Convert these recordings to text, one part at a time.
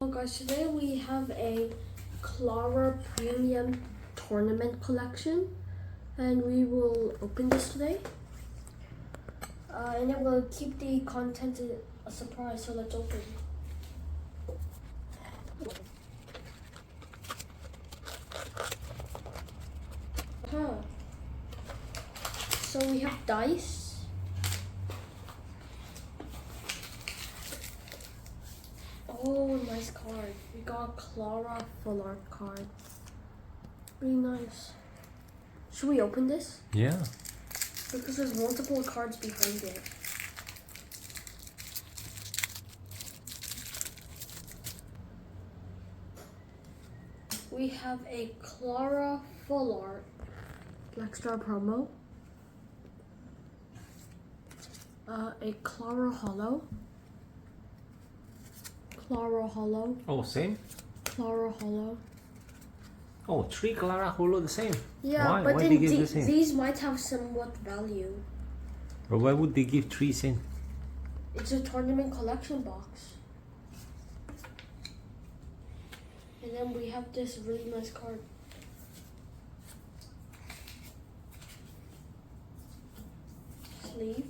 guys, today we have a Klara Premium Tournament collection and we will open this today. And it will keep the content a surprise, so let's open. So we have dice. Oh, nice card. We got Klara full art card. Really nice. Should we open this? Yeah. Because there's multiple cards behind it. We have a Klara full art Black Star promo. A Klara Hollow. Klara Hollow. Oh, same? Klara Hollow. Oh, 3 Klara Hollow the same. Yeah, Why? but Why then they give the same? these might have somewhat value. Or why would they give 3 same? It's a tournament collection box. And then we have this really nice card. Sleeve.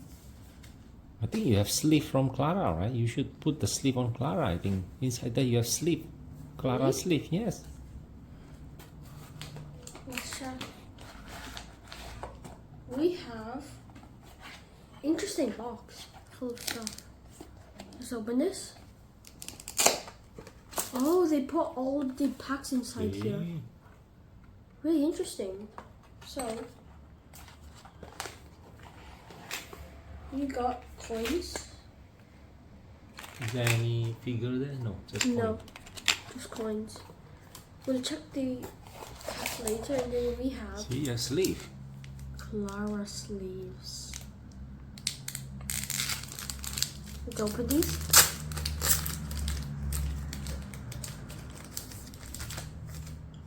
I think you have sleeve from Klara, right? You should put the sleeve on Klara. I think inside there you have sleeve. Klara Really? sleeve, yes. Let's check. We have interesting box full of stuff. Let's open this. Oh, they put all the packs inside here. Really interesting. So we got coins. Is there any figure there? No, just No, coin. just coins. We'll check the pack later, and then we have See, a sleeve. Klara sleeves. Let's open these.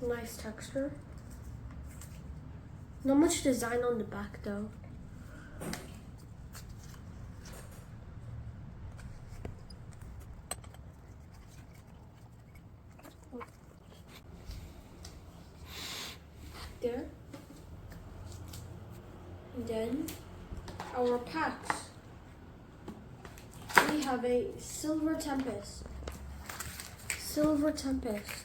Nice texture. Not much design on the back though. There. And then our packs. We have a Silver Tempest. Silver Tempest.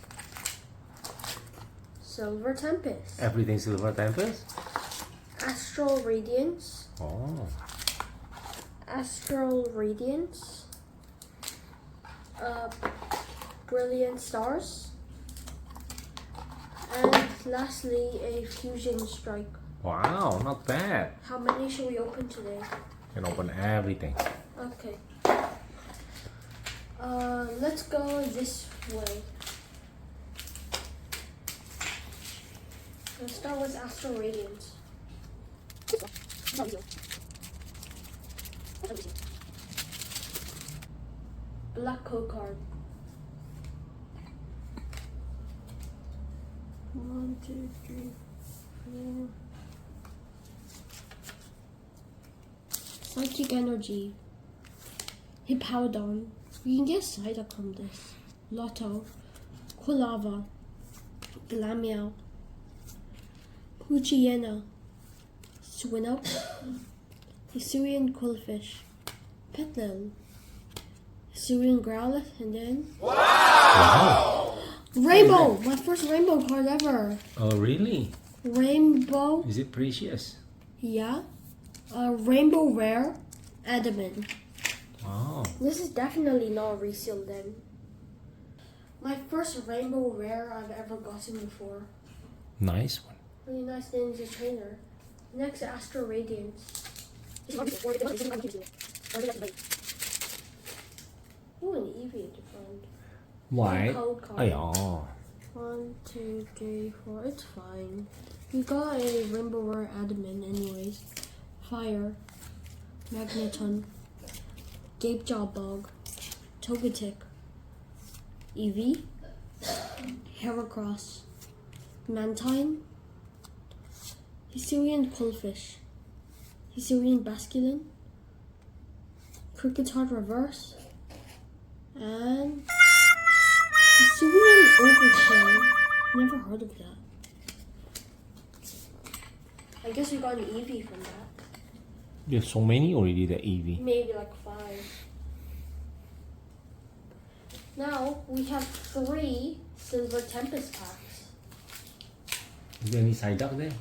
Silver Tempest. Everything Silver Tempest? Astral Radiance. Oh. Astral Radiance. Brilliant Stars. And lastly, a Fusion Strike. Wow, not bad. How many should we open today? You can open everything. Okay. Let's go this way. Let's start with Astral Radiance. Black code card. 1, 2, 3, 4. Psychic Energy. Hippowdon. You can get side up from this. Lotto. Quilava. Glameow. Poochiena. Swinnow. Hisuian Quillfish. Petlil. Hisuian Growlithe, and then Wow! Rainbow! My first rainbow card ever. Oh, really? Rainbow. Is it precious? Yeah. Rainbow Rare. Adamant. Wow. This is definitely not a reseal then. My first rainbow rare I've ever gotten before. Nice one. Really nice Ninja Trainer. Next, Astral Radiance. Oh, an Eevee at the front. Why? Code card. Ayo. 1, 2, 3, 4. It's fine. We got a rainbow rare adamant anyways. Fire. Magneton. Gapejaw Bog. Togetic. Eevee. Heracross. Mantine. Hisuian Quillfish. Hisuian Basculin. Cricketard Reverse. And Overshine. Never heard of that. I guess we got an Eevee from that. You have so many already, the Eevee. Maybe like 5. Now we have 3 Silver Tempest packs. Is there any Psyduck there?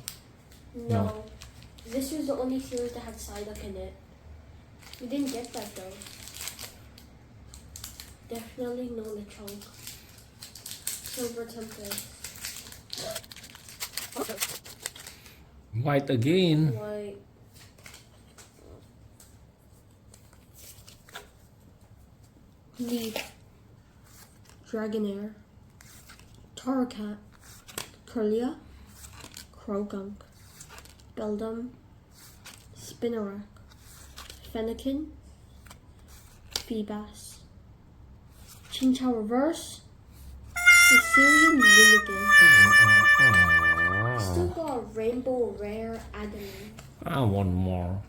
No. No. This was the only series that had Psyduck in it. We didn't get that though. Definitely no Lechonk. Silver Tempest. White again. White. Leaf. Dragonair. Torracat. Curlia. Krogunk. Beldum. Spinarak. Fennekin. Feebas. Chinchou Reverse. Sicilian Milligan. Still got Rainbow Rare Agony. I want more.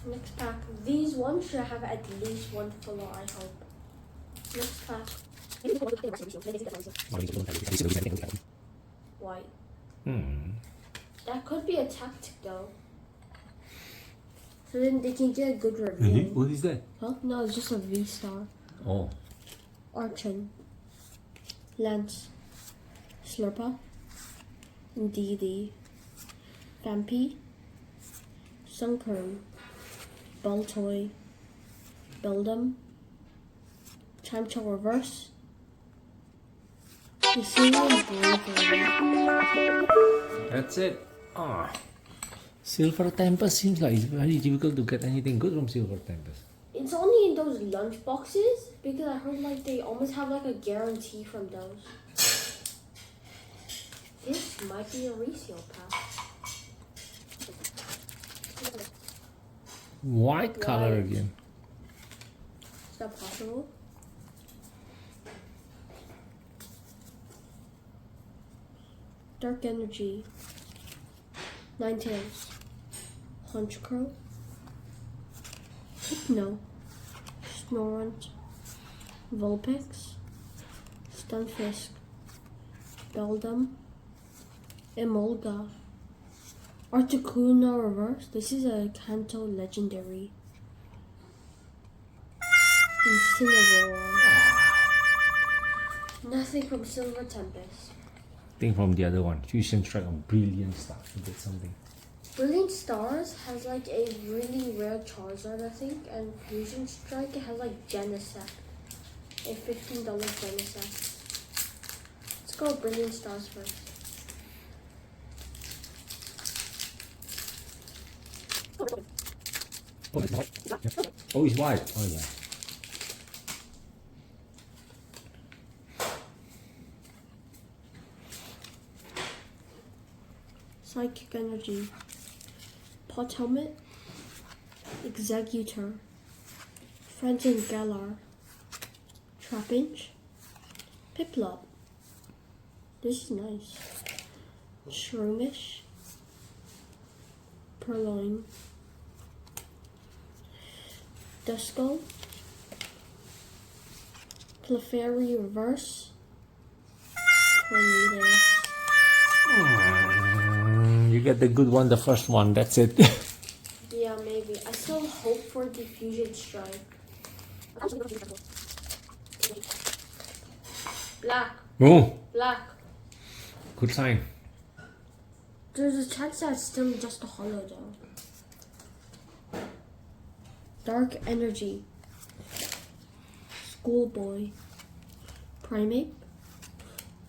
Next pack. These ones should have at least one fuller, I hope. Next pack. White. That could be a tactic though. So then they can get a good review. What is that? Huh? No, it's just a V-Star. Oh. Archon. Lance. Slurpa. DD. Vampy. Sunkern. Baltoy. Beldum. Chimchar Reverse. Sicilian Bravery. That's it. Silver Tempest seems like it's very difficult to get anything good from Silver Tempest. It's only in those lunch boxes because I heard like they almost have like a guarantee from those. This might be a reseal pack. White color White. again. Is that possible? Dark Energy. Ninetales. Honchcrow. Hypno. Snorunt. Vulpix. Stunfisk. Beldum. Emolga. Articuno Reverse. This is a Kanto Legendary. Incineroar. Nothing from Silver Tempest. Thing from the other one. Fusion Strike on Brilliant Stars. You get something. Brilliant Stars has like a really rare Charizard, I think, and Fusion Strike has like Genesect. A $15 Genesect. Let's go with Brilliant Stars first. Oh, it's white. Oh, it's white. Oh, yeah. Psychic Energy. Pot Helmet. Executor. Franzen Galar. Trapinch. Piplup. This is nice. Shroomish. Purloin. Duskull. Clefairy Reverse. Tornado. You get the good one, the first one. That's it. Yeah, maybe. I still hope for the Fusion Strike. Black. Oh, Black. good sign. There's a chance that it's still just a holo though. Dark Energy. Schoolboy. Primate.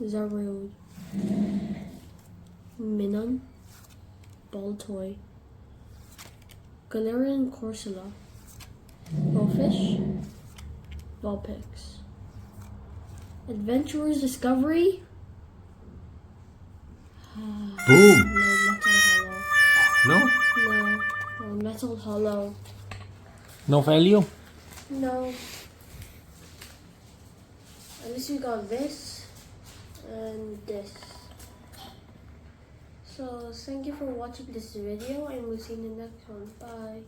Zarude. Minun. Baltoy. Galarian Corsola. Bullfish. Vulpix. Adventurer's Discovery. Boom. No, Metal Hollow. No? No, Metal Hollow. No value? No. At least we got this and this. So thank you for watching this video and we'll see you in the next one. Bye.